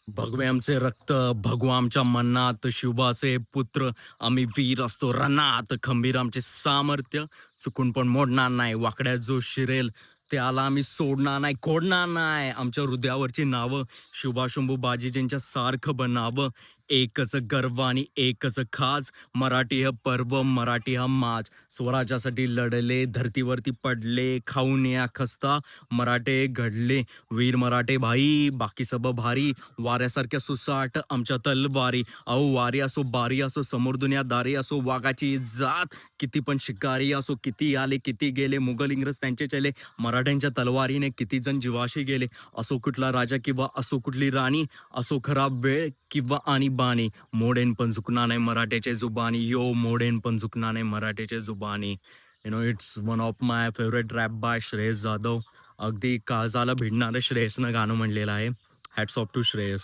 भगवे आमचे रक्त, भगवा आमच्या मनात, शिवाचे पुत्र, आम्ही वीर असतो रणात, खंबीर आमचे सामर्थ्य, चुकून पण मोडणार नाही. वाकड्यात जो शिरेल त्याला आम्ही सोडणार नाही, खोडणार नाही. आमच्या हृदयावरची नावं शुभाशंभू बाजीजींच्या सारखं बनावं. एकच गर्व आणि एकच खास, मराठी हा पर्व, मराठी हा माज. स्वराज्यासाठी लढले, धरतीवरती पडले, खाऊन या खस्ता, मराठे घडले. वीर मराठे भाई, बाकी सब भारी, वाऱ्यासारख्या सुसाट आमच्या तलवारी. अहो वारी असो बारी असो, समोर दुनियादारी असो, वाघाची जात, किती पण शिकारी असो, किती आले किती गेले, मुघल इंग्रज त्यांचे चले, मराठ्यांच्या तलवारीने किती जण जीवाशी गेले. असो कुठला राजा किंवा असो कुठली राणी, असो खराब वेळ किंवा आणीबाणी, मोडेन पण झुकणार नाही मराठ्याचे जुबानी. यो मोडेन पण झुकणार नाही मराठ्याचे जुबानी. It's one of my favourite rap by Shreyas Jadhav. अगदी काळजाला भिडणारं श्रेयसनं गाणं म्हणलेलं आहे. Hats off to Shreyas.